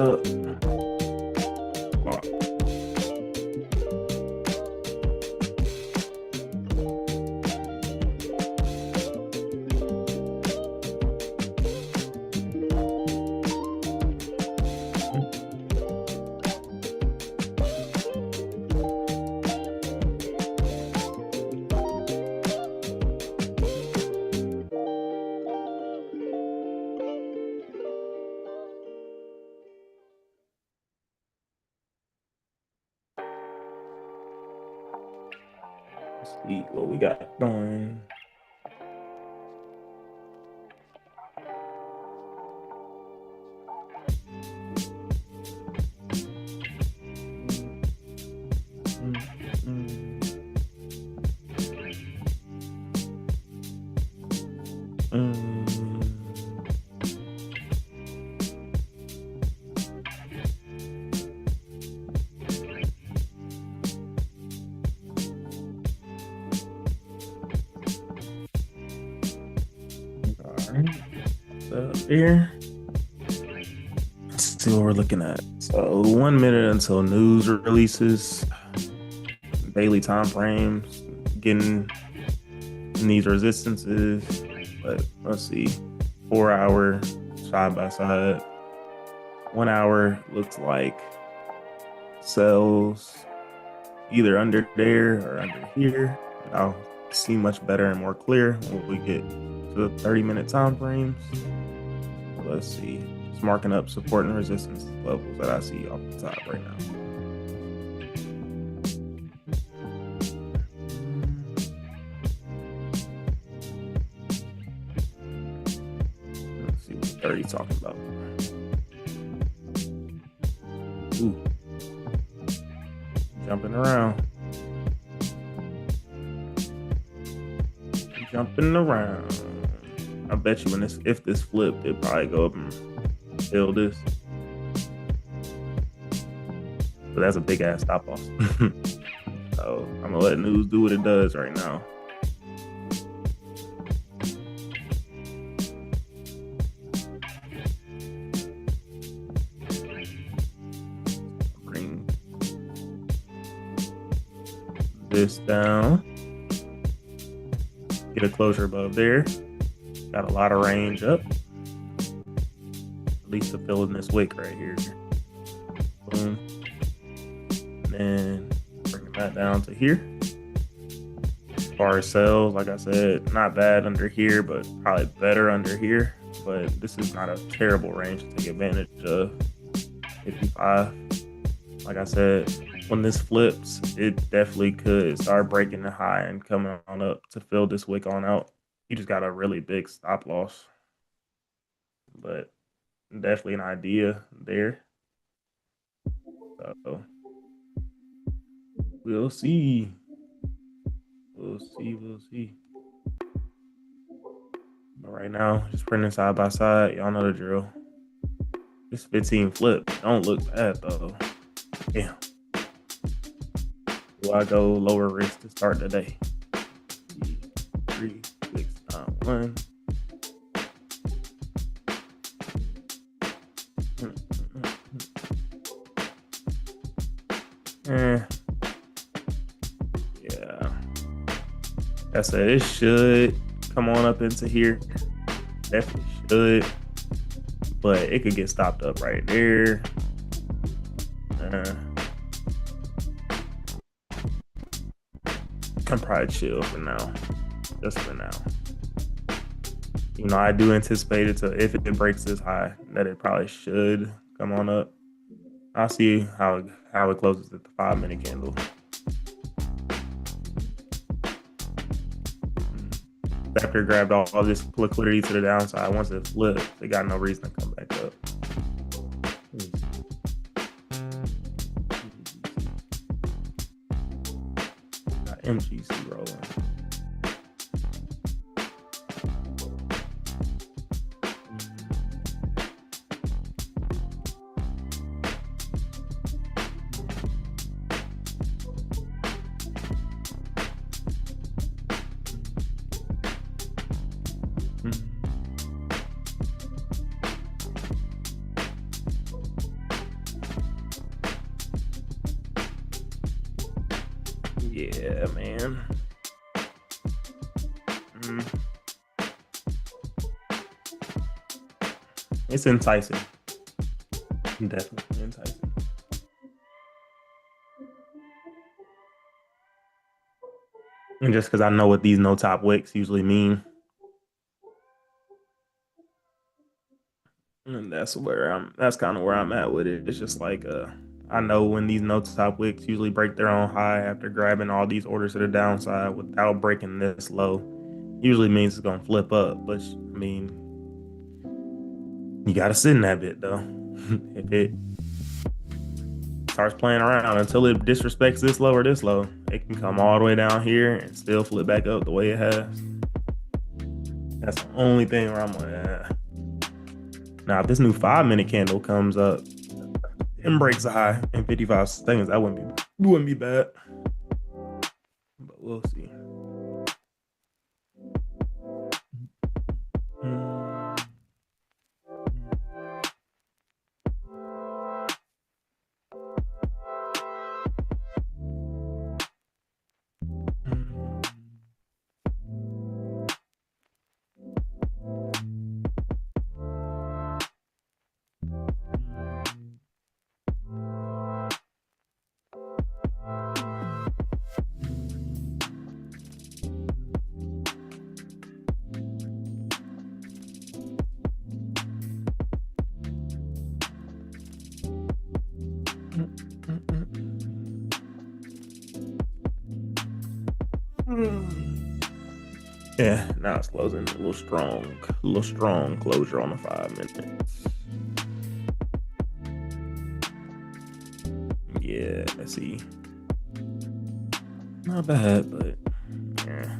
up. Let's see what we got going. Here. Let's see what we're looking at. So 1 minute until news releases, daily time frames, getting in these resistances. But let's see, 4 hour side by side. 1 hour looks like sells either under there or under here. I'll see much better and more clear when we get to the 30-minute time frames. Let's see. It's marking up support and resistance levels that I see off the top right now. Let's see what 30 talking about. Ooh. Jumping around. Jumping around. I bet you if this flipped, it'd probably go up and fill this. But that's a big ass stop loss. So I'm gonna let news do what it does right now. Bring this down. Get a closure above there. Got a lot of range up. At least to fill in this wick right here. Boom. And then bringing that down to here. As far as sales, like I said, not bad under here, but probably better under here. But this is not a terrible range to take advantage of. 55. Like I said, when this flips, it definitely could start breaking the high and coming on up to fill this wick on out. You just got a really big stop loss, but definitely an idea there. So we'll see. We'll see. But right now, just printing side by side. Y'all know the drill. This 15 flip don't look bad though. Damn. Do I go lower risk to start the day? 3, 6, 9, 1. Yeah. Like I said, it should come on up into here. Definitely should. But it could get stopped up right there. I'm probably chill for now. Just for now. You know, I do anticipate it to, if it breaks this high, that it probably should come on up. I'll see how it closes at the 5-minute candle. After it grabbed all this liquidity to the downside, once it flipped, they got no reason to come back up. Got MGC rolling. Yeah, man. It's enticing. Definitely enticing. And just because I know what these no top wicks usually mean. And that's kind of where I'm at with it. It's just like I know when these no top wicks usually break their own high after grabbing all these orders to the downside without breaking this low, usually means it's gonna flip up. But I mean, you gotta sit in that bit though. If it starts playing around until it disrespects this low or this low, it can come all the way down here and still flip back up the way it has. That's the only thing where I'm like, Now, if this new 5-minute candle comes up and breaks a high in 55 seconds, that wouldn't be bad. But we'll see. Yeah, now it's closing a little strong closure on the 5 minutes. Yeah, let's see. Not bad, but yeah.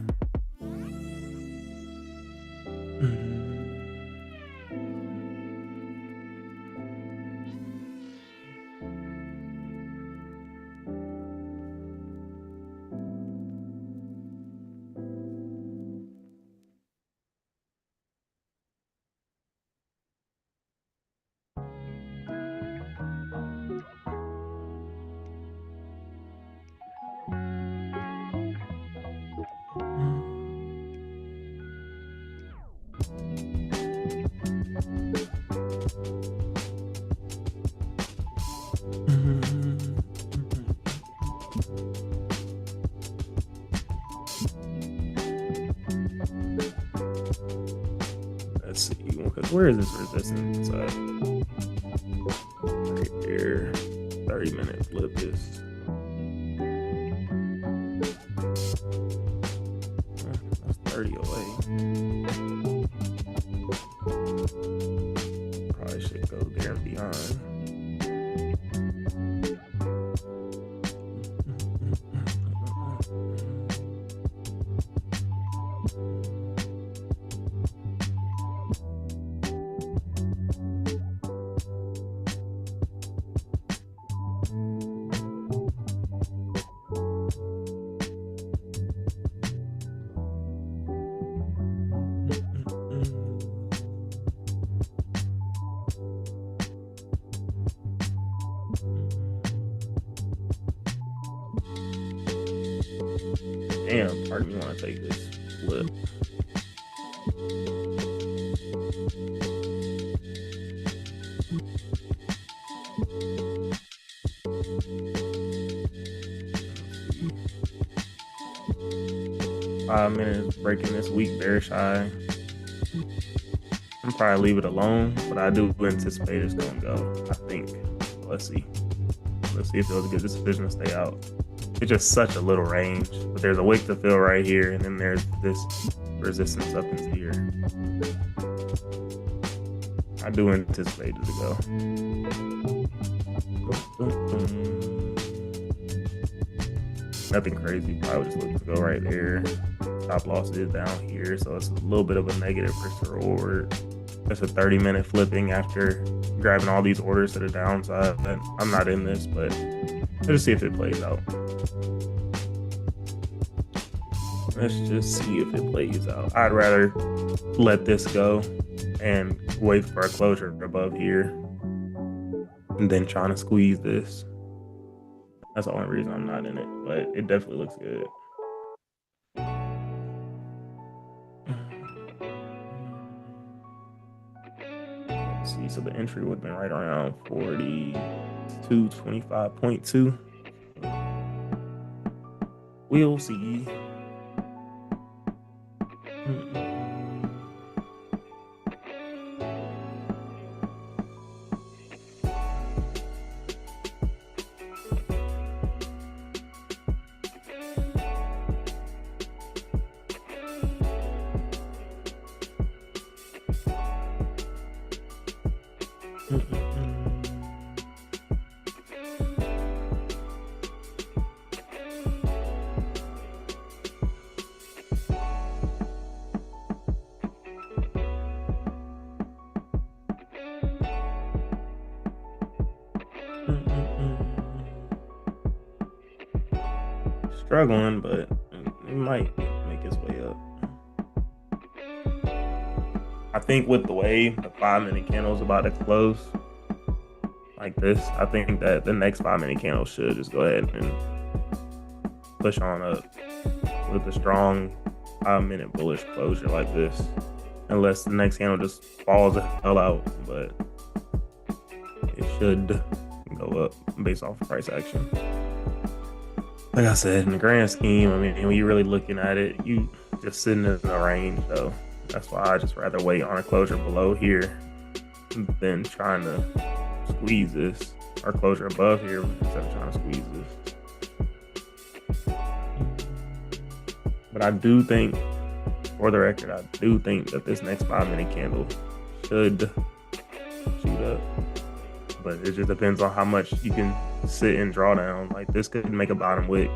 Let's see, because where is this resistance at? Right there. 30-minute flip is. That's 30 away. Probably should go there and beyond. Damn, part of me want to take this flip. Five minutes breaking this weak bearish high. I'm probably leave it alone, but I do anticipate it's gonna go. I think. Let's see. Let's see if it was a good decision to stay out. It's just such a little range, but there's a wick to fill right here, and then there's this resistance up into here. I do anticipate it to go. Nothing crazy. Probably just look to go right there. Stop loss is down here, so it's a little bit of a negative risk to reward. That's a 30-minute flipping after grabbing all these orders to the downside. And I'm not in this, but let's see if it plays out. Let's just see if it plays out. I'd rather let this go and wait for a closure above here and then trying to squeeze this. That's the only reason I'm not in it, but it definitely looks good. Let's see, so the entry would have been right around 42.25.2. We'll see. Struggling, but it might make its way up. I think with the way the 5-minute candle is about to close like this, I think that the next 5-minute candle should just go ahead and push on up with a strong 5-minute bullish closure like this, unless the next candle just falls the hell out, but it should go up based off of price action. Like I said, in the grand scheme, I mean, when you're really looking at it, you just sitting in the range, so that's why I just rather wait on a closure below here than trying to squeeze this, or closure above here instead of trying to squeeze this. But I do think, for the record, I do think that this next 5-minute candle should shoot up. But it just depends on how much you can sit and draw down. Like this could make a bottom wick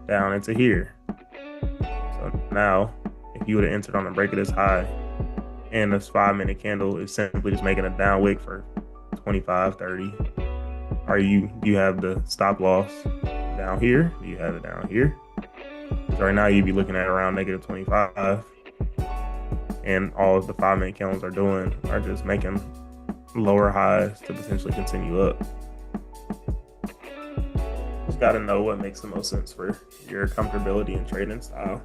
down into here. So now, if you would have entered on the break of this high, and this 5-minute candle is simply just making a down wick for 25, 30, do you have the stop loss down here? Do you have it down here? Because right now you'd be looking at around -25, and all the 5-minute candles are doing are just making lower highs to potentially continue up. Just got to know what makes the most sense for your comfortability and trading style.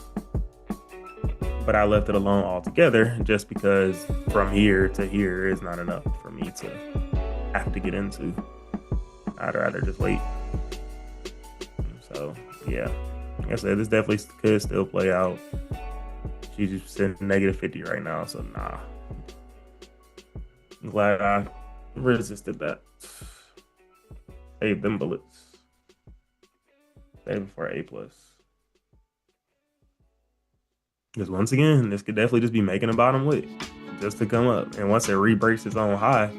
But I left it alone altogether just because from here to here is not enough for me to have to get into. I'd rather just wait. So yeah, like I said, this definitely could still play out. She's just sitting -50 right now, so nah. I'm glad I resisted that. Save them bullets. Save it for A+. Because once again, this could definitely just be making a bottom wick just to come up. And once it re-breaks its own high,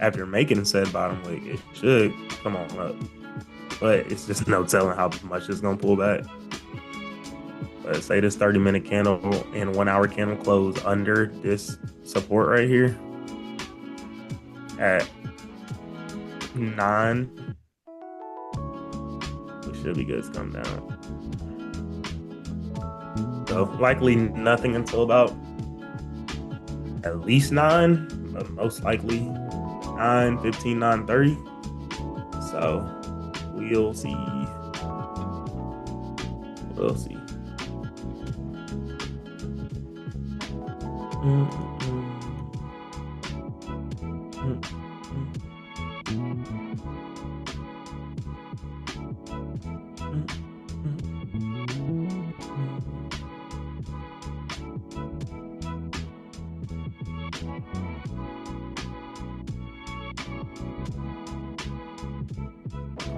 after making said bottom wick, it should come on up. But it's just no telling how much it's going to pull back. But say this 30-minute candle and 1-hour candle close under this support right here at 9, we should be good to come down. So likely nothing until about at least 9, but most likely 9:15, 9:30. So we'll see. We'll see.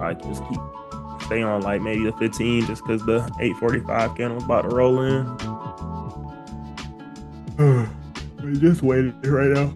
I just stay on like maybe the 15 just because the 8:45 candle is about to roll in. We just waited right now.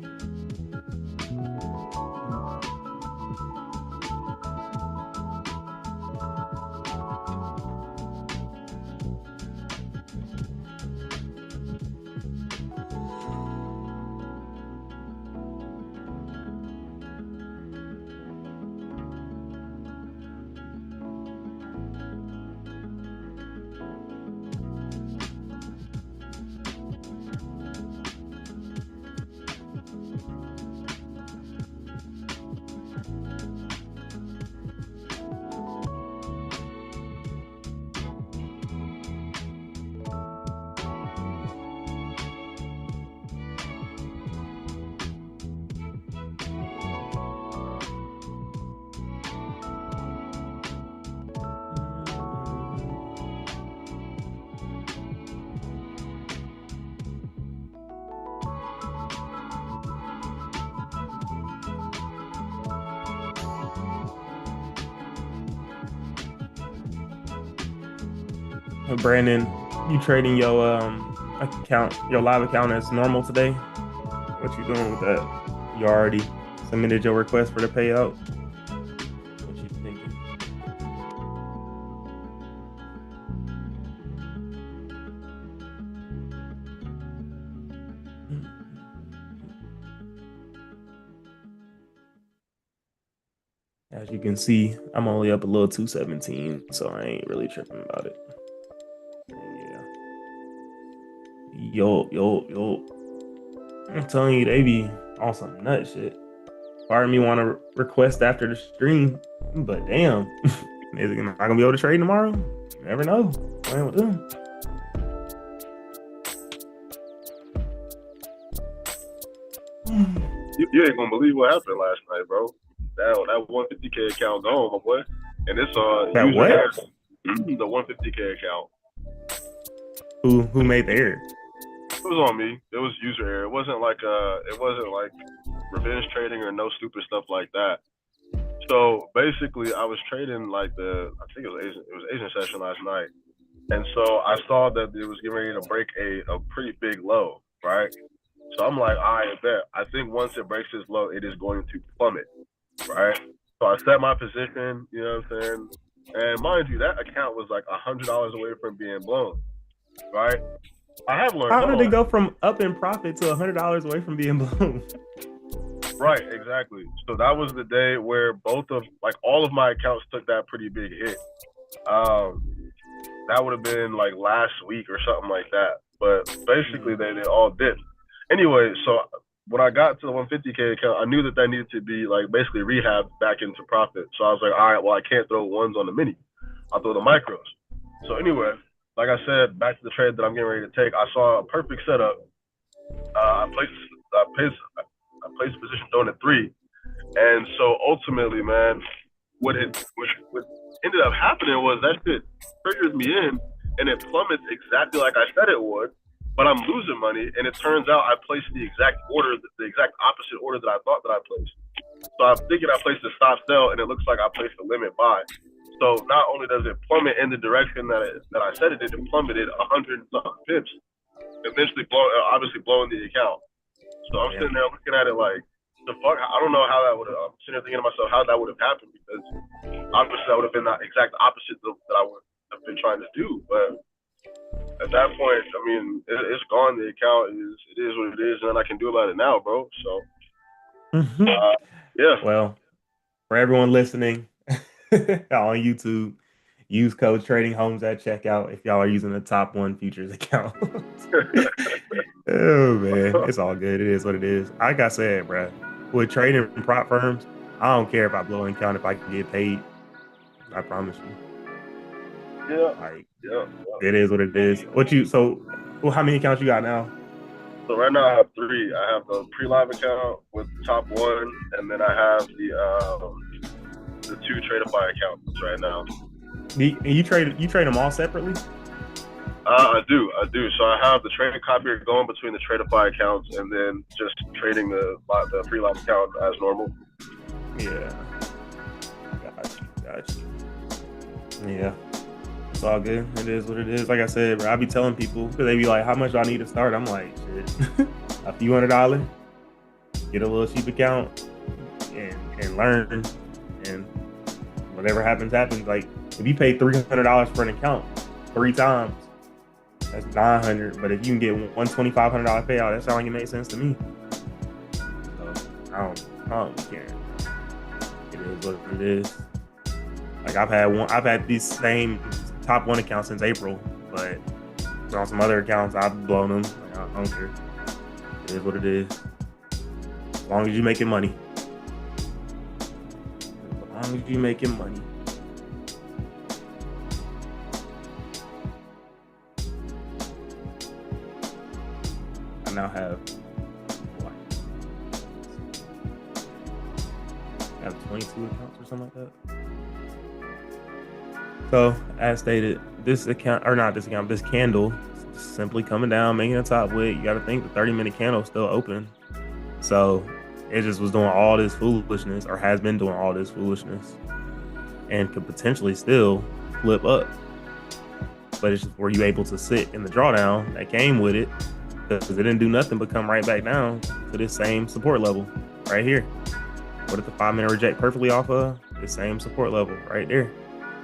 Brandon, you trading your account, your live account as normal today? What you doing with that? You already submitted your request for the payout? What you thinking? As you can see, I'm only up a little 217, so I ain't really tripping about it. Yeah. Yo. I'm telling you, they be on some nut shit. Part of me want to request after the stream, but damn, is it not gonna be able to trade tomorrow? You never know. Playing with them. You ain't gonna believe what happened last night, bro. That 150K account gone, my boy. And it's That user what? error. The 150K account. Who made the error? It was on me. It was user error. It wasn't like revenge trading or no stupid stuff like that. So basically, I was trading like I think it was Asian session last night, and so I saw that it was getting ready to break a pretty big low, right? So I'm like, I bet. I think once it breaks this low, it is going to plummet, right? So I set my position, you know what I'm saying? And mind you, that account was like $100 away from being blown, right? I have learned. How did it go from up in profit to $100 away from being blown? Right, exactly. So that was the day where all of my accounts took that pretty big hit. That would have been like last week or something like that. But basically, they all dipped. Anyway, so when I got to the 150K account, I knew that needed to be like basically rehabbed back into profit. So I was like, all right, well, I can't throw ones on the mini. I'll throw the micros. So anyway, like I said, back to the trade that I'm getting ready to take, I saw a perfect setup. I placed a position throwing at 3. And so ultimately, man, what ended up happening was that shit triggers me in and it plummets exactly like I said it would. But I'm losing money, and it turns out I placed the exact opposite order that I thought that I placed. So I'm thinking I placed a stop sell, and it looks like I placed a limit buy. So not only does it plummet in the direction that I said it did, it plummeted 100 and something pips, eventually obviously blowing the account. So I'm sitting there looking at it like, the fuck? I don't know how that would have. I'm sitting there thinking to myself how that would have happened, because obviously that would have been the exact opposite that I would have been trying to do, but at that point, I mean, it's gone. The account it is what it is, and I can do about it now, bro. So, yeah. Well, for everyone listening on YouTube, use code Trading Homes at checkout if y'all are using the top 1 futures account. Oh man, it's all good. It is what it is. Like I said, bro, with trading prop firms, I don't care if I blow an account if I can get paid. I promise you. It is what it is. How many accounts you got now? So right now I have 3. I have the pre-live account with the top 1, and then I have the 2 TRADECOPIA accounts right now. You trade them all separately? I do. So I have the TRADECOPIA going between the TRADECOPIA accounts, and then just trading the pre-live account as normal. Yeah. Got you. Yeah. It's all good. It is what it is. Like I said, bro, I be telling people, because they be like, how much do I need to start? I'm like, shit, a few $100, get a little cheap account and learn, and whatever happens. Like, if you pay $300 for an account 3 times, that's $900. But if you can get one $2,500 payout, that sounds like it makes sense to me. So I don't care. It is what it is. Like I've had these same top 1 account since April, but on some other accounts I've blown them. Like, I don't care. It is what it is. As long as you're making money. I now have 22 accounts or something like that. So, as stated, this candle is simply coming down, making a top wick. You got to think the 30-minute candle is still open. So, it just was doing all this foolishness, or has been doing all this foolishness, and could potentially still flip up. but it's just, were you able to sit in the drawdown that came with it? Because it didn't do nothing but come right back down to this same support level right here. What did the 5-minute reject perfectly off of? The same support level right there.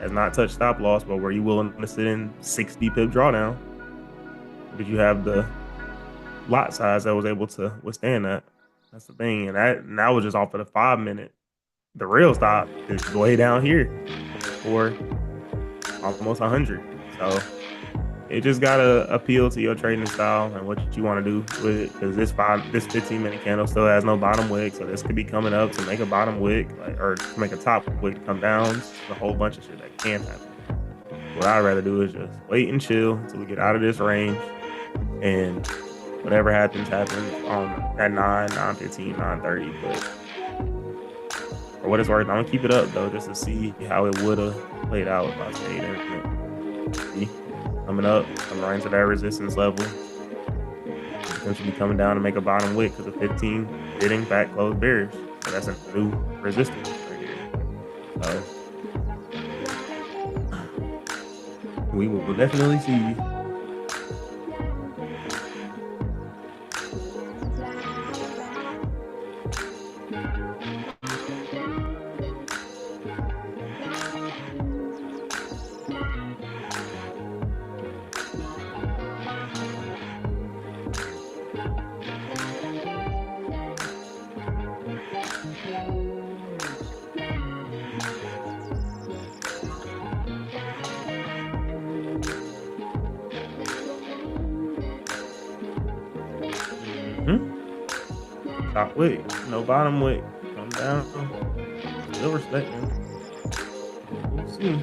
Has not touched stop loss, but were you willing to sit in 60 pip drawdown? Did you have the lot size that was able to withstand that? That's the thing. And that was just off of the 5-minute. The real stop is way down here for almost 100. So it just gotta appeal to your trading style and what you want to do with it. Because this 15-minute candle still has no bottom wick, so this could be coming up to make a bottom wick, or to make a top wick to come down. There's a whole bunch of shit that can happen. What I'd rather do is just wait and chill until we get out of this range, and whatever happens on at 9:15, 9:30. But for what it's worth, I'm gonna keep it up though, just to see how it would have played out if I stayed in it. See, coming up, I'm right into that resistance level. Potentially coming down to make a bottom wick because the 15 did in fact close bearish. So that's a new resistance right here. So we will definitely see. Top wick, no bottom wick. Come down. Still respecting. We'll see.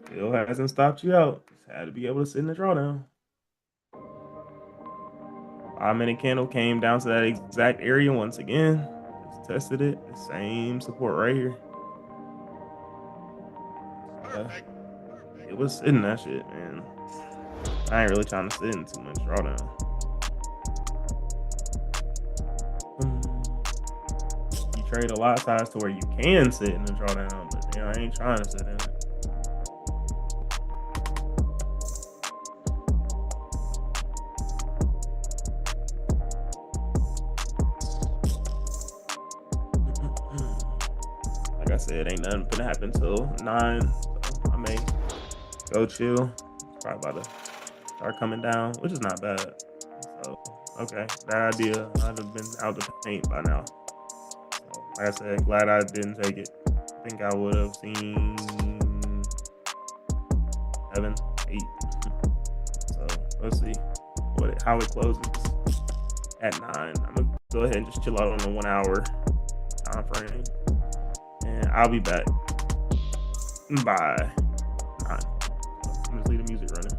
Still hasn't stopped you out. Just had to be able to sit in the drawdown. 5-minute candle came down to that exact area once again. Just tested it. The same support right here. It was sitting that shit, man. I ain't really trying to sit in too much drawdown. You trade a lot size to where you can sit in the drawdown, but I ain't trying to sit in it. Like I said, ain't nothing gonna happen till 9, so I may go chill. It's probably about to start coming down, which is not bad. So, okay, that idea, I'd have been out the paint by now. So, like I said, glad I didn't take it. I think I would have seen 7, 8. So let's see how it closes at 9. I'm gonna go ahead and just chill out on the 1 hour time frame, and I'll be back by 9. I'm just leave the music running.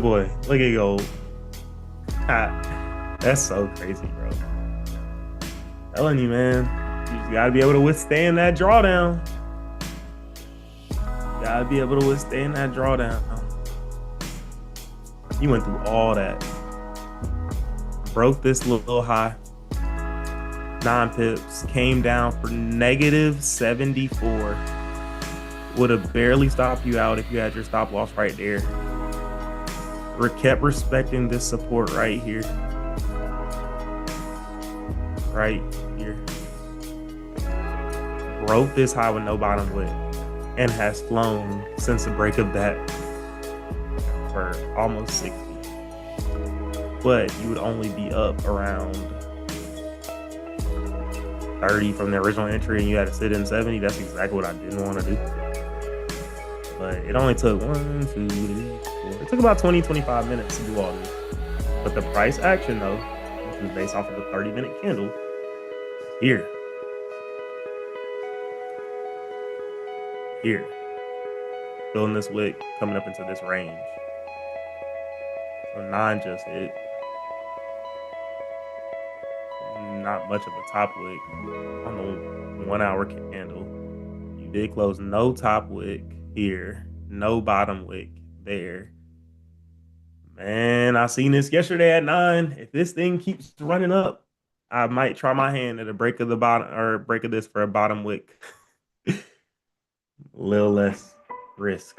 Boy. Look at go. That's so crazy, bro. Telling you, man. You just gotta be able to withstand that drawdown. Gotta be able to withstand that drawdown. You went through all that. Broke this little high. 9 pips. Came down for negative 74. Would have barely stopped you out if you had your stop loss right there. We kept respecting this support right here. Right here. Broke this high with no bottom wick and has flown since the break of that for almost 60. But you would only be up around 30 from the original entry and you had to sit in 70. That's exactly what I didn't want to do. But it only took 1, 2, 3, 4. It took about 20-25 minutes to do all this. But the price action though, which is based off of the 30-minute candle, here. Filling this wick, coming up into this range. So 9 just hit. Not much of a top wick on the 1 hour candle. You did close no top wick here, no bottom wick there. Man, I seen this yesterday at 9. If this thing keeps running up, I might try my hand at a break of the bottom or break of this for a bottom wick. A little less risk,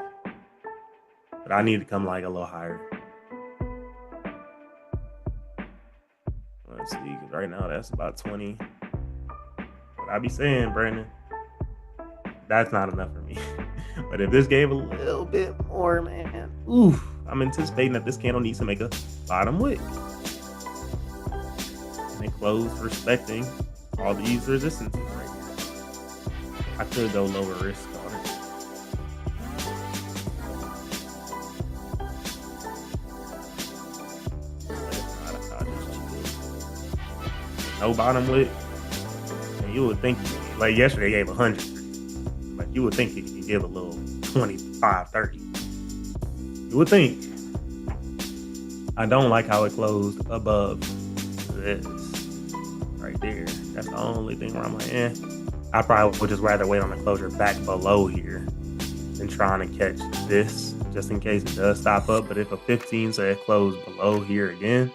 but I need to come like a little higher. Let's see, because right now that's about 20. What I be saying, Brandon, that's not enough for me. But if this gave a little bit more, man, oof, I'm anticipating that this candle needs to make a bottom wick. And it closed respecting all these resistances right here. I could go lower risk on it. No bottom wick, and you would think, like yesterday gave 100. Like you would think you could give a little 25, 30. You would think. I don't like how it closed above this right there. That's the only thing where I'm like, I probably would just rather wait on the closure back below here than trying to catch this just in case it does stop up. But if a 15 say it closed below here again,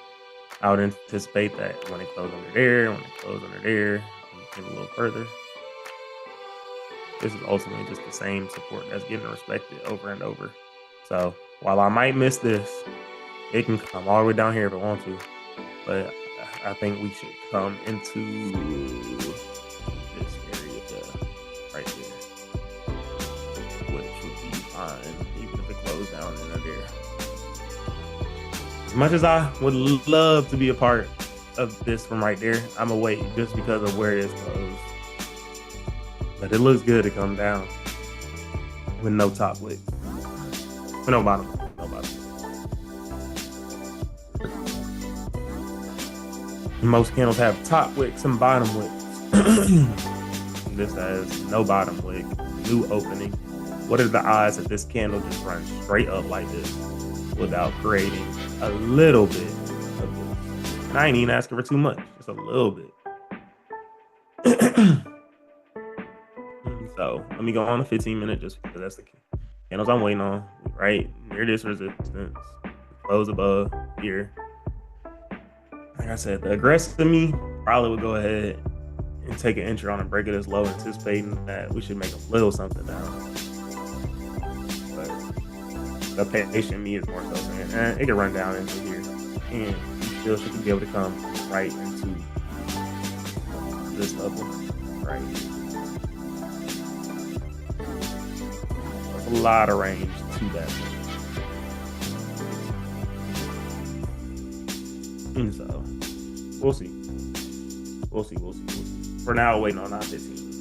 I would anticipate that when it closed under there, when it closed under there, get a little further. This is ultimately just the same support that's getting respected over and over. So while I might miss this, it can come all the way down here if it wants to. But I think we should come into this area right there, which would be fine, even if it closed down under there. As much as I would love to be a part of this from right there, I'm gonna wait just because of where it is closed. But it looks good to come down with no top wick, with no bottom, no bottom. Most candles have top wicks and bottom wicks. This has no bottom wick, new opening. What are the odds that this candle just runs straight up like this without creating a little bit of this? And I ain't even asking for too much, just a little bit. So let me go on a 15-minute just because that's the candles I'm waiting on. Right near this resistance, close above here. Like I said, the aggressive in me probably would go ahead and take an entry on a break of this low, anticipating that we should make a little something down. But the patient me is more so saying, it can run down into here and still should be able to come right into this level right here. There's a lot of range to that level. And so we'll see. We'll see. For now, waiting on 915.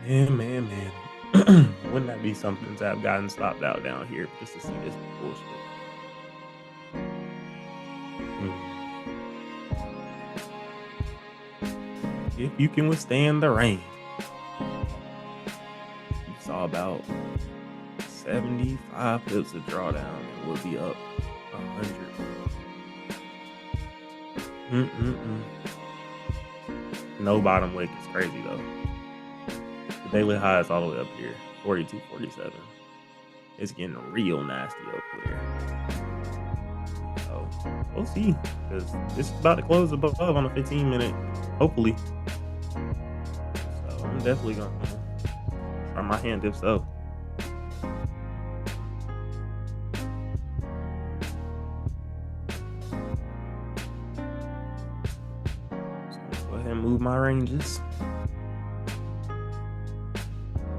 Man. Wouldn't that be something to have gotten stopped out down here just to see this bullshit? If you can withstand the rain. You saw about 75 pips of drawdown and we'll be up 100. No bottom wick is crazy though. The daily high is all the way up here, 42.47. It's getting real nasty over there. So we'll see, because this is about to close above on a 15-minute, hopefully. So I'm definitely gonna try my hand if so. Go ahead and move my ranges.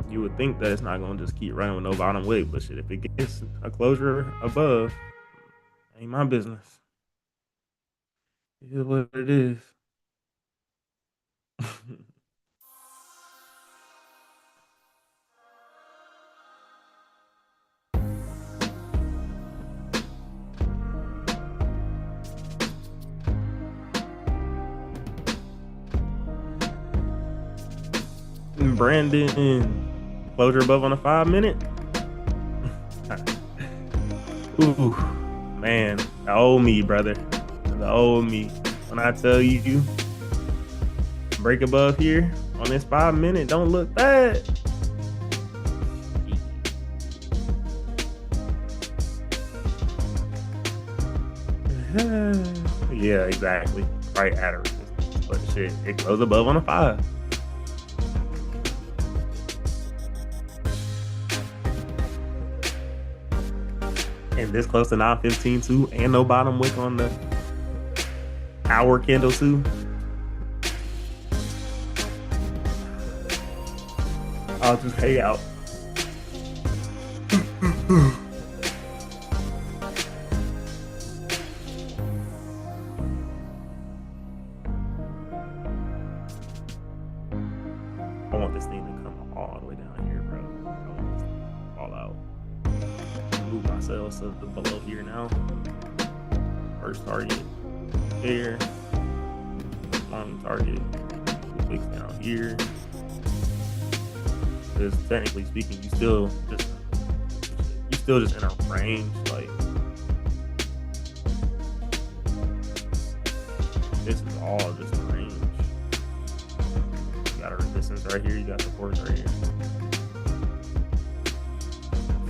You would think that it's not going to just keep running with no bottom wick, but shit, if it gets a closure above, ain't my business. It is what it is. Brandon, closure above on a 5-minute. Ooh, man, the old me, brother. The old me. When I tell you, break above here on this 5-minute, don't look bad. Yeah, exactly. Right at a resistance. But shit, it goes above on a 5. And this close to 915 too, and no bottom wick on the hour candle too. I'll just hang out. I want this thing to come all the way down here, bro. I want this thing to fall out. Move myself to the below here now. First target there. Long target. Clicks down here. Because technically speaking, you still just in a range. Like, this is all just a range. You got a resistance right here. You got support right here.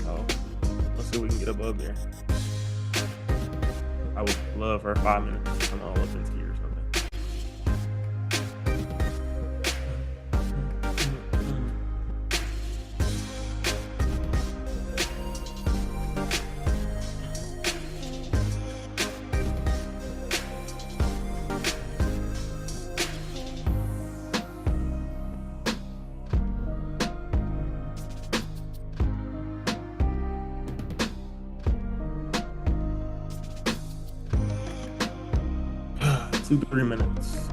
So let's see what we can get above there. I would love for 5 minutes to come all up into here or something. Two to 3 minutes.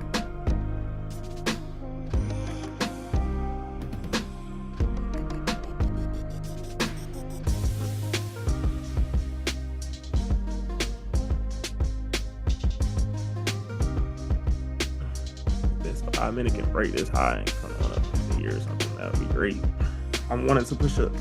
This 5 minute can break this high and come on up in the year or something. That would be great. I wanted to push up.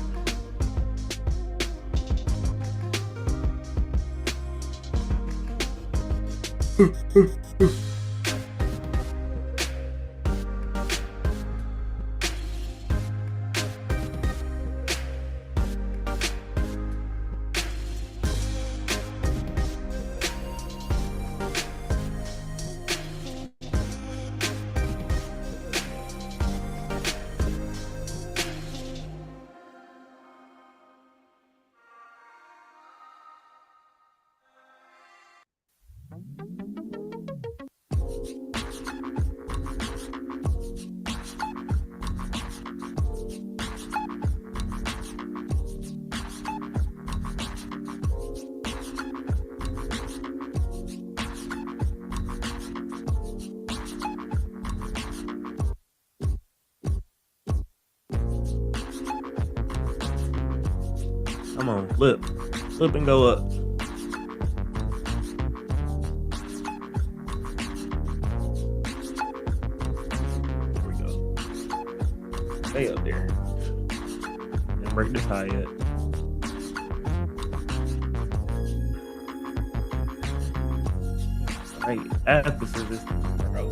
Come on, flip and go up. There we go. Stay up there. Didn't break this high yet. Right at this resistance, bro.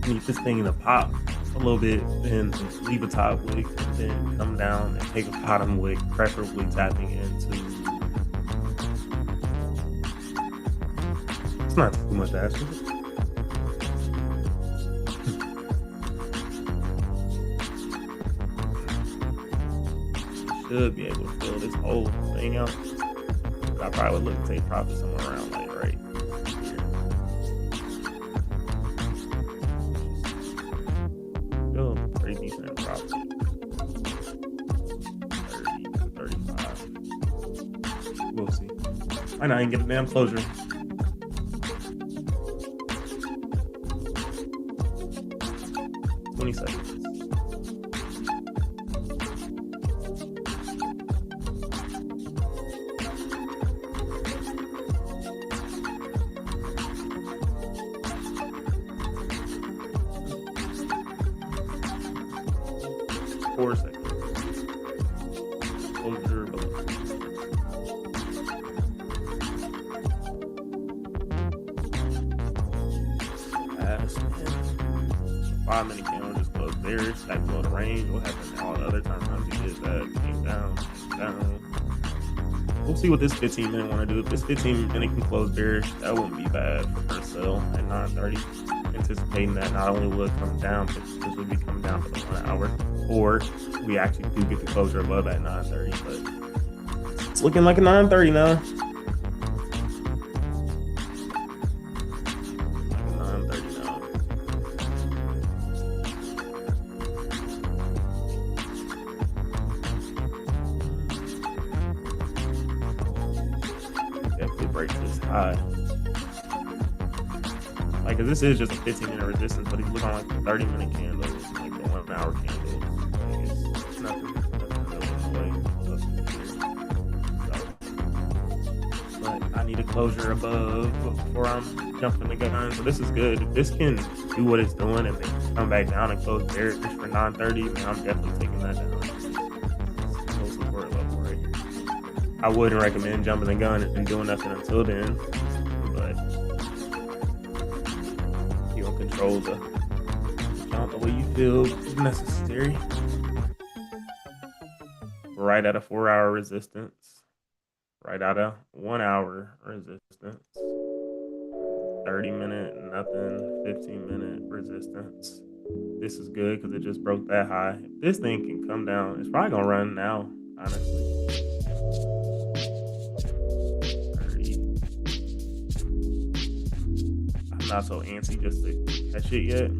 Need this thing to pop a little bit and leave a top wick, and then come down and take a bottom wick, preferably tapping into. It's not too much to ask for. Should be able to fill this whole thing out. I probably would look to take profit somewhere around like right here. Still pretty decent in profit. 30 to 35. We'll see. Might not even get a damn closure. Seconds. Closure below. Fast, man. 5 minute candle just closed bearish, back below the range. What happened all the other times we did that? Came down. We'll see what this 15 minute want to do. If this 15 minute can close bearish, that wouldn't be bad for first sell at 9:30. Anticipating that not only will it come down, but this will be coming down for the 1 hour, or we actually do get the closure above at 9:30. But it's looking like a 9:30 now. Definitely break this high. Like, this is just a 15 minute resistance, but if you look on like the 30 minute candles, like the 1 hour candles, like it's nothing really in the way. But I need a closure above before I'm jumping the gun. So this is good. If this can do what it's doing and then come back down and close bearish for 9:30, man, I'm definitely taking that down. No support level right here. I wouldn't recommend jumping the gun and doing nothing until then, but you don't control the account the way you feel necessary. Right at a 4 hour resistance, right at a 1 hour resistance, 30 minute nothing, 15 minute resistance. This is good because it just broke that high. If this thing can come down, it's probably gonna run now, honestly. 30. I'm not so antsy just to catch it yet.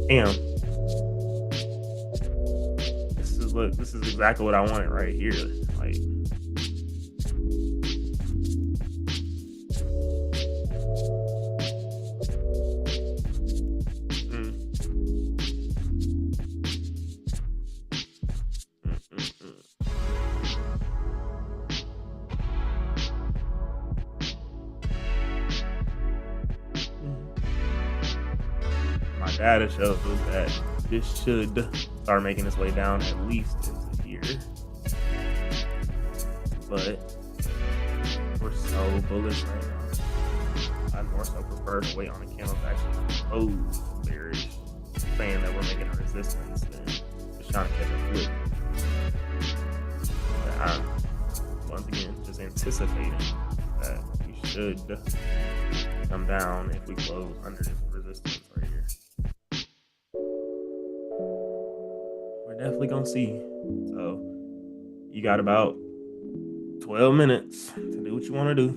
Damn. This is exactly what I wanted right here. Like, my data shows that this should start making its way down at least into here. But we're so bullish right now. I'd more so prefer to wait on the candle to actually close bearish, saying that we're making a resistance than just trying to catch a flip. But I'm, once again, just anticipating that we should come down if we close under this resistance right here. Definitely gonna see. So you got about 12 minutes to do what you want to do.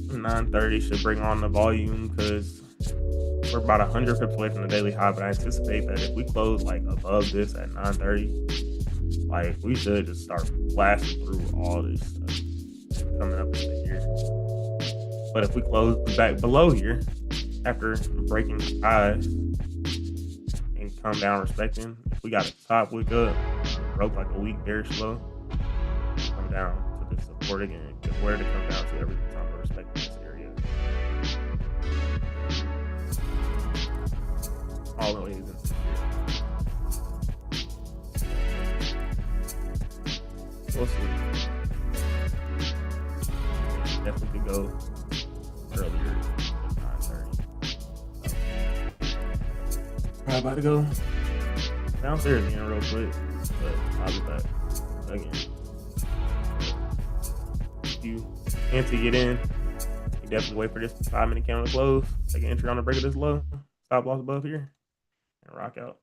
9:30 should bring on the volume because we're about 100 pips away from the daily high, but I anticipate that if we close like above this at 9:30, like we should just start blasting through all this stuff coming up into here. But if we close back below here after breaking highs and come down respecting, if we got a top wick up, broke like a weak bearish low, come down to this support again. Because where to come down to every time we're respecting this area. All the way into here. We'll see. Definitely could go earlier than 9:30. I'm about to go downstairs again real quick, but I'll be back again. If you fancy get in, you definitely wait for this 5-minute candle to close. Take an entry on the break of this low, stop loss above here, and rock out.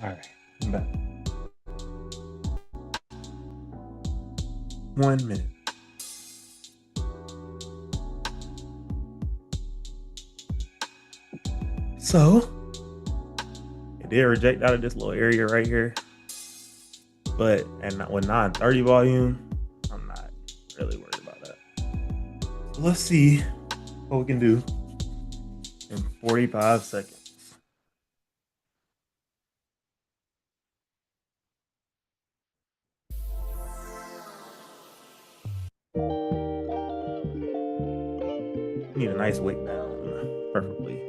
All right, I'm back. 1 minute. So it did reject out of this little area right here, but with 930 volume, I'm not really worried about that. So let's see what we can do in 45 seconds. Need a nice wick down, perfectly.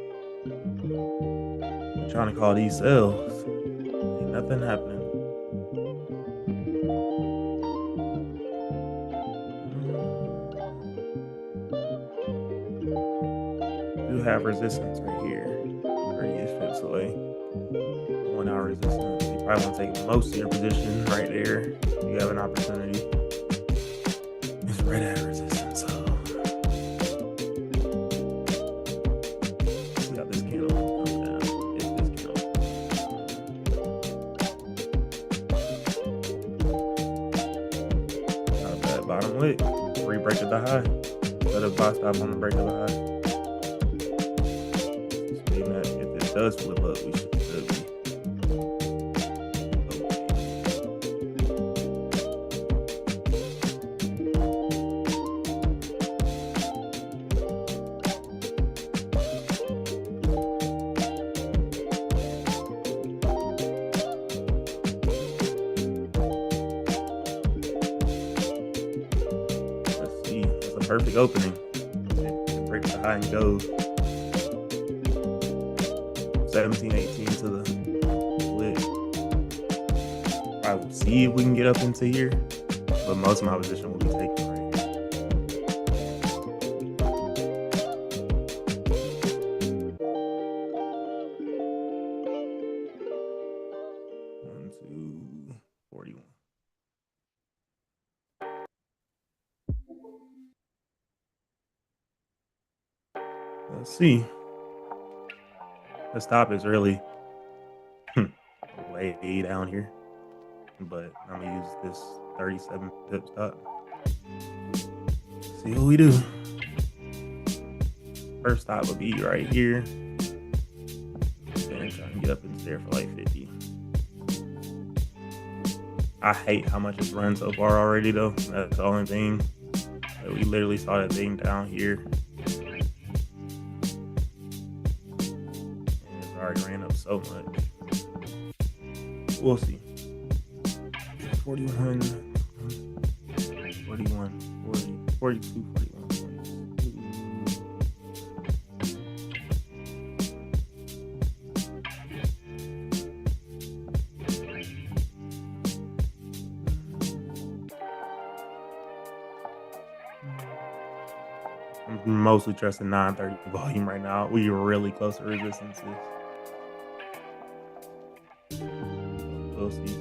I'm trying to call these sales. Ain't nothing happening. Do have resistance right here. 30-ish pips away. 1 hour resistance. You probably want to take most of your position right there. You have an opportunity. It's right at resistance. So see how this candle comes down. It's this candle. Not a bad bottom wick. Re-break at the high. Let it buy stop on the break of the high. If it does flip up, we should be. Let's see. That's a perfect opening. It breaks the high and goes. 17, 18 to the wick. I will see if we can get up into here, but most of my position will be taken right here. 1, 2, 41. Let's see. The stop is really way down here, but I'm gonna use this 37 pip stop. See what we do. First stop would be right here. Then try and get up into there for like 50. I hate how much it's run so far already though. That's the only thing. We literally saw that thing down here. Already ran up so much. We'll see. 41, 41, 40, 42, 41, 42. I'm mostly trusting 930 volume right now. We are really close to resistances. We'll see.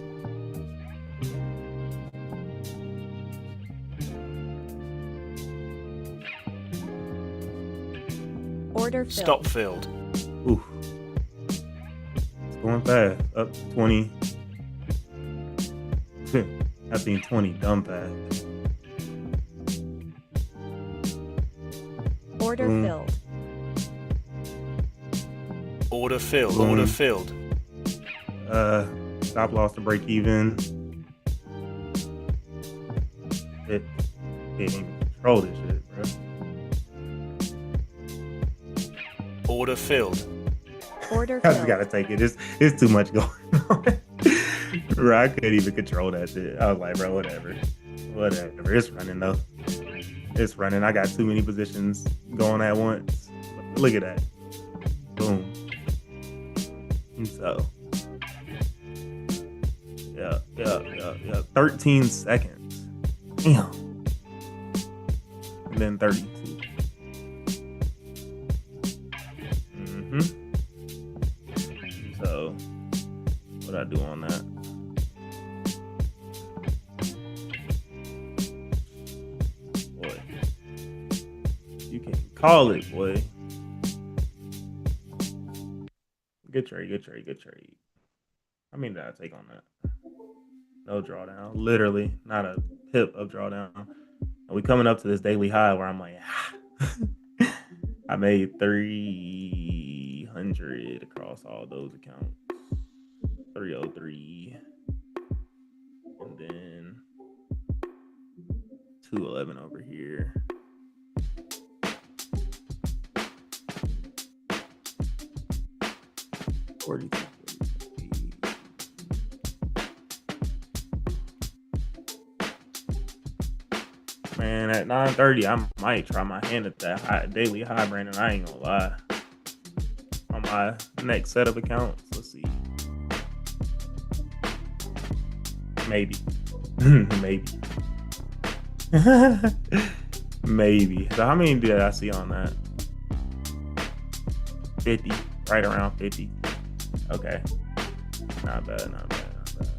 Order filled. Stop filled. Oof. It's going fast. Up 20. I think 20 dumb fast. Order filled. Order filled. Order filled. Stop loss to break even. It can't even control this shit, bro. Order filled. Order I just filled. gotta take it. It's too much going on. Bro, I couldn't even control that shit. I was like, bro, whatever. Whatever. It's running though. It's running. I got too many positions going at once. Look at that. Boom. And so, yeah. 13 seconds. Damn. And then 32. So, what I do on that? Boy, you can call it, boy. Good trade. How many did I take on that? No drawdown. Literally not a pip of drawdown. And we coming up to this daily high where I'm like, I made 300 across all those accounts. 303. And then 211 over here. Man, at 9:30, I might try my hand at that daily high, Brandon. I ain't gonna lie. On my next set of accounts, let's see. Maybe. Maybe. Maybe. So how many did I see on that? 50. Right around 50. Okay. Not bad, not bad, not bad.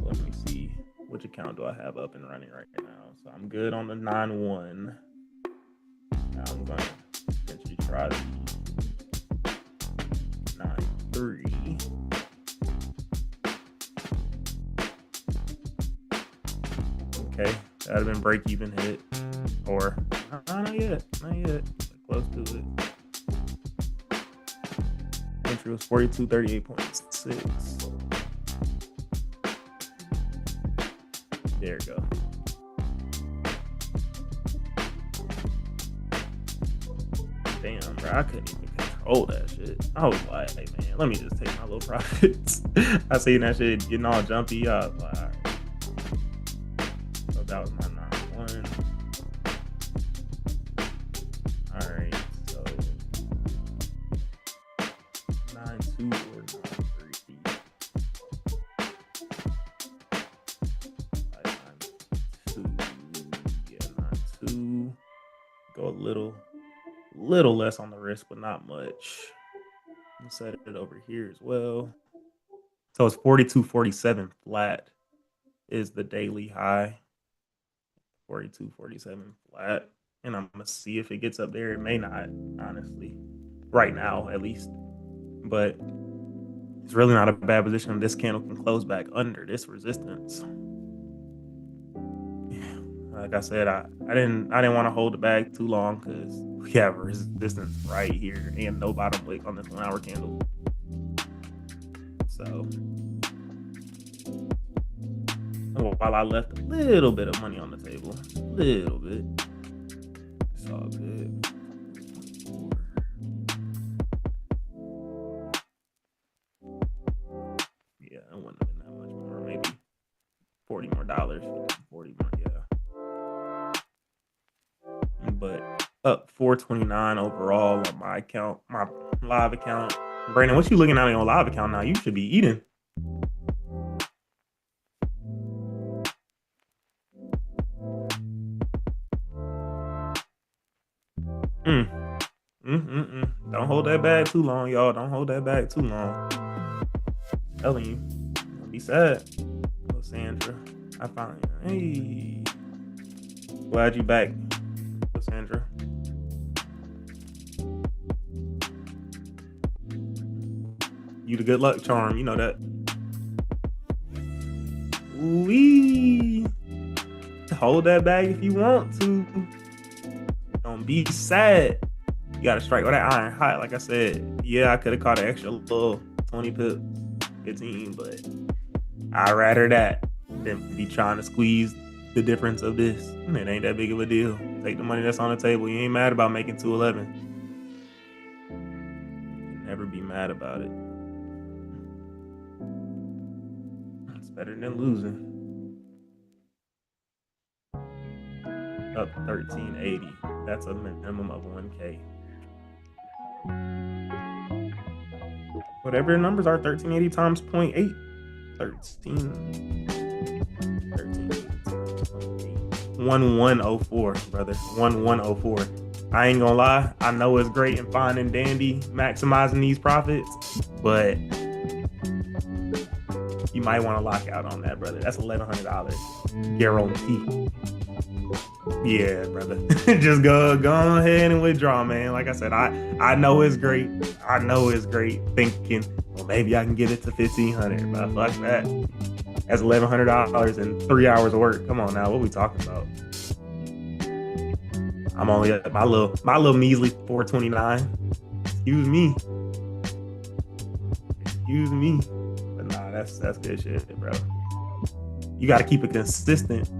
Let me see. Which account do I have up and running right now? So I'm good on the 9-1. Now I'm going to potentially try the 9-3. Okay, that would have been break even hit. Or, not yet, not yet. Close to it. Entry was 4238.6. There we go. Damn, bro, I couldn't even control that shit. I was like, hey, man, let me just take my little profits. I seen that shit getting all jumpy. I was like, all right. So that was my 9-1. All right, so 9-2 or 9-3. Like 9-2. Yeah, 9-2. Go a little less on the risk, but not much. Let's set it over here as well. So it's 42.47 flat is the daily high. 42.47 flat. And I'm going to see if it gets up there. It may not, honestly. Right now, at least. But it's really not a bad position. This candle can close back under this resistance. Like I said, I didn't want to hold the bag too long because we have resistance right here and no bottom wick on this 1 hour candle. So while I left a little bit of money on the table, a little bit, it's all good. Yeah, it wouldn't have been that much more, maybe $40 more, 40 more, yeah. But up 429 overall on my account, my live account. Brandon, what you looking at on your live account now? You should be eating. Don't hold that bag too long, y'all. Don't hold that bag too long. I'm telling you, don't be sad. Oh, Sandra, I found you. Hey, glad you back, Sandra. You the good luck charm, you know that. Wee. Hold that bag if you want to. Don't be sad. You gotta strike with that iron hot. Like I said, yeah, I could have caught an extra little 20 pips, 15, but I'd rather that than be trying to squeeze the difference of this. It ain't that big of a deal. Take the money that's on the table. You ain't mad about making 211. You never be mad about it. It's better than losing. Up 1380. That's a minimum of 1K. Whatever the numbers are, 1380 times 0.8. 1104, brother. 1104. I ain't gonna lie. I know it's great and fine and dandy maximizing these profits, but you might want to lock out on that, brother. That's $1,100 guarantee. Yeah, brother. Just go ahead and withdraw, man. Like I said, I know it's great. I know it's great thinking, well, maybe I can get it to 1,500, but fuck that. That's $1,100 in 3 hours of work. Come on now, what we talking about? I'm only at my little measly 429. Excuse me. But nah, that's good shit, bro. You got to keep it consistent.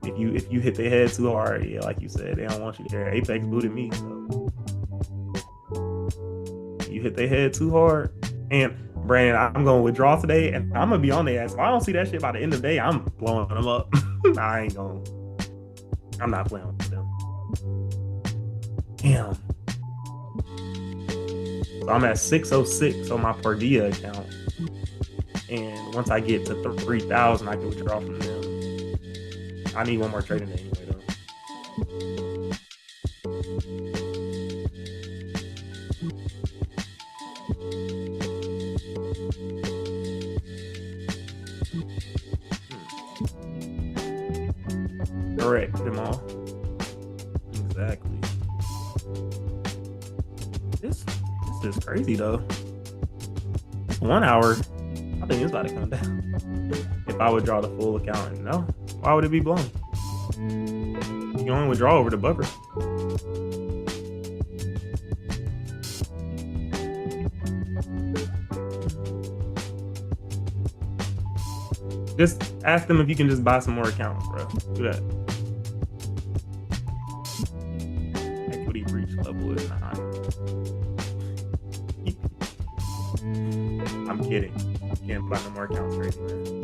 If you hit the head too hard, yeah, like you said, they don't want you there. Apex booted me, so you hit their head too hard. And Brandon, I'm going to withdraw today, and I'm gonna be on their ass. If I don't see that shit by the end of the day, I'm blowing them up. I'm not playing with them. Damn. So I'm at 606 on my Pardia account, and once I get to 3,000, I can withdraw from them. I need one more trading day anyway, though. Correct, Jamal. Exactly. This is crazy, though. This 1 hour, I think it's about to come down. If I would draw the full account, no. Why would it be blown? You can only withdraw over the buffer. Just ask them if you can just buy some more accounts, bro. Do that. Equity breach level is not. I'm kidding. You can't buy no more accounts crazy, man.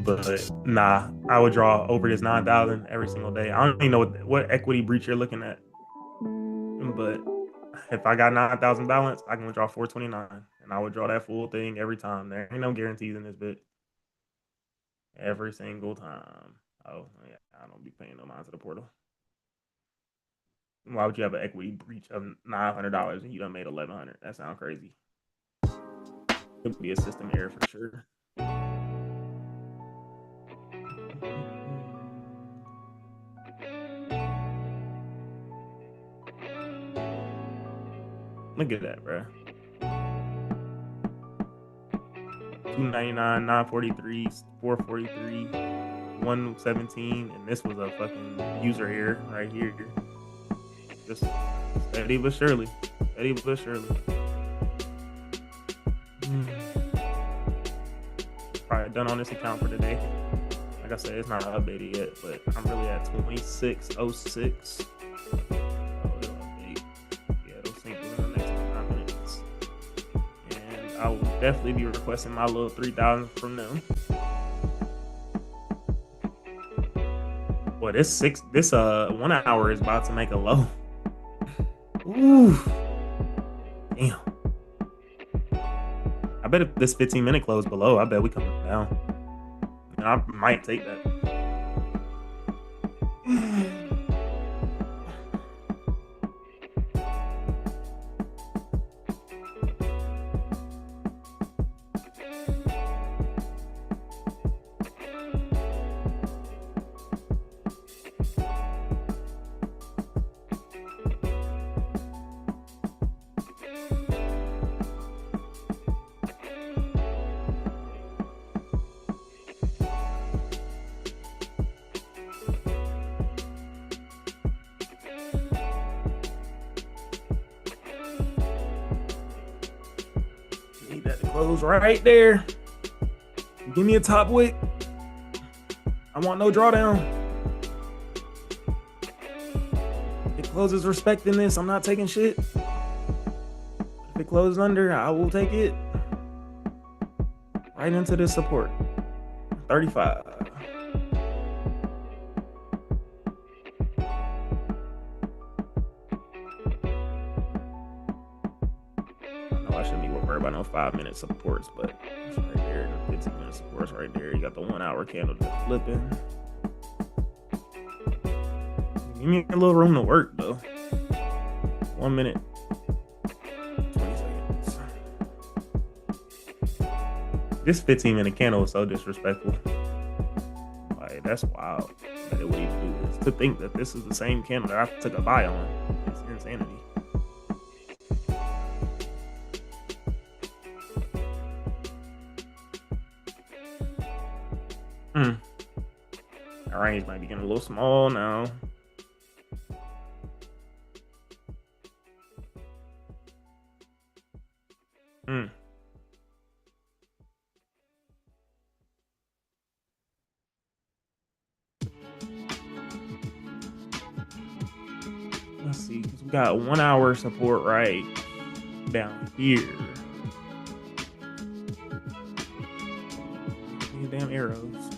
But nah, I would draw over this 9,000 every single day. I don't even know what equity breach you're looking at. But if I got 9,000 balance, I can withdraw 429. And I would draw that full thing every time. There ain't no guarantees in this bit. Every single time. Oh, yeah, I don't be paying no mind to the portal. Why would you have an equity breach of $900 and you done made $1,100? That sounds crazy. Could be a system error for sure. Look at that, bro. 299, 943, 443, 117, and this was a fucking user error right here. Just steady but surely. Steady but surely. Probably done on this account for today. Like I said, it's not updated yet, but I'm really at 2606. I will definitely be requesting my little 3,000 from them. Boy, this 1 hour is about to make a low. Ooh, damn. I bet if this 15-minute close below, I bet we come down. And I might take that. Close right there. Give me a top wick. I want no drawdown. If it closes respecting this, I'm not taking shit. If it closes under, I will take it. Right into this support. 35. I shouldn't be worried about no 5-minute supports, but it's right there. The 15-minute supports right there. You got the 1 hour candle just flipping. Give me a little room to work though. 1 minute, 20 seconds. This 15-minute candle is so disrespectful. Like, that's wild. that it would even do this. To think that this is the same candle that I took a buy on. It's insanity. That range might be getting a little small now. Let's see, because we got 1 hour support right down here. These damn arrows.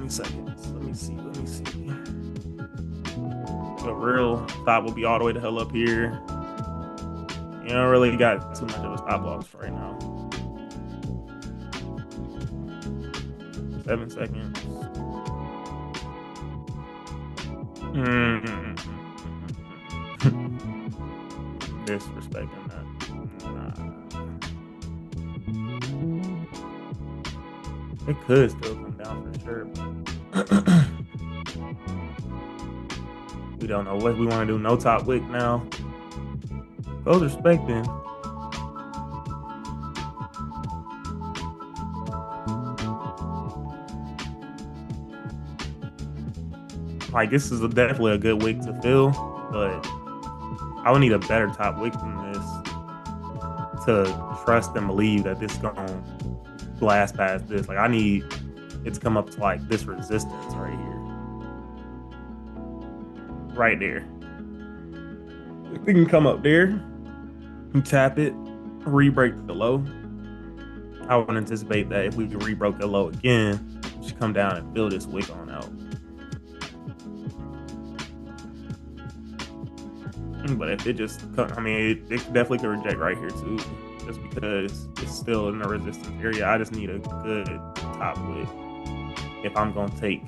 Seconds. Let me see. The real stop will be all the way the hell up here. You don't really got too much of a stop loss right now. 7 seconds. Disrespecting that. Nah. It could still come down for sure. We don't know what we want to do. No top wick now. Those respecting. Like, this is definitely a good wick to fill, but I would need a better top wick than this to trust and believe that this is gonna blast past this. Like, I need it to come up to like this resistance right here. Right there. If we can come up there and tap it, re-break the low, I would anticipate that if we can re-broke the low again, we should come down and fill this wick on out. But if it just, I mean, it definitely could reject right here too, just because it's still in the resistance area. I just need a good top wick if I'm gonna take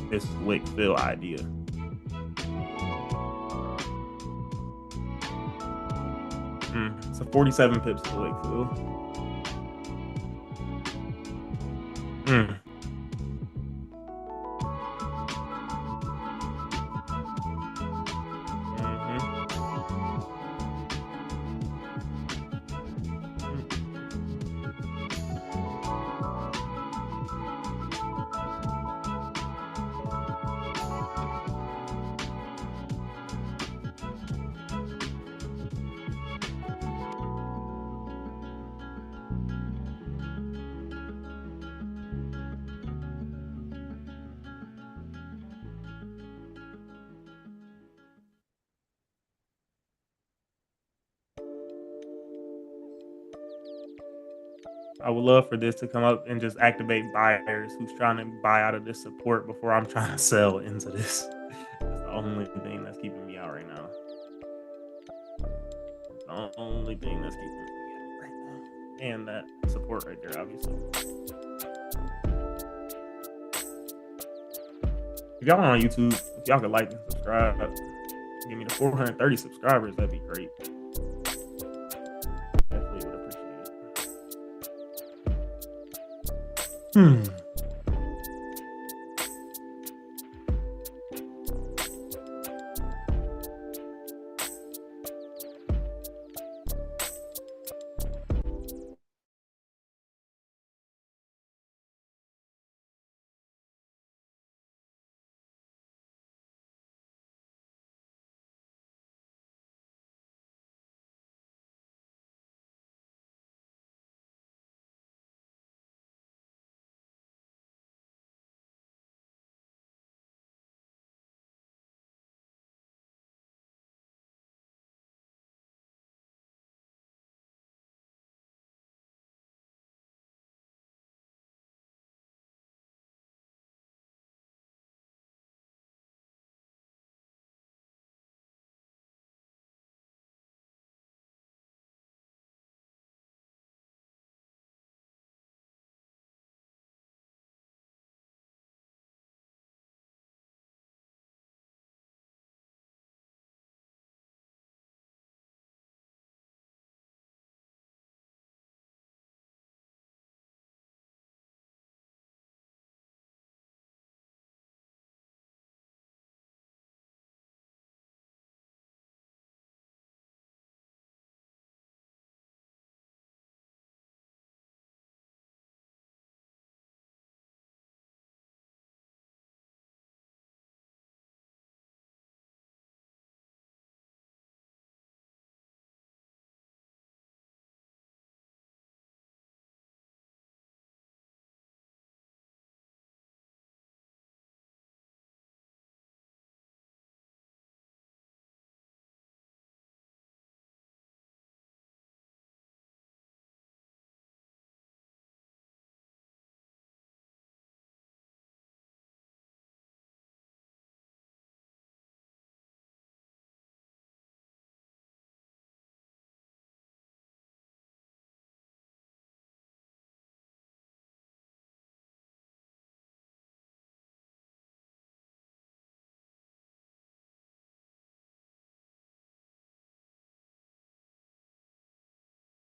this wick fill idea. So 47 pips to wick fill. I would love for this to come up and just activate buyers who's trying to buy out of this support before I'm trying to sell into this. That's the only thing that's keeping me out right now. The only thing that's keeping me out right now. And that support right there, obviously. If y'all are on YouTube, if y'all could like and subscribe, give me the 430 subscribers, that'd be great. Definitely would appreciate it.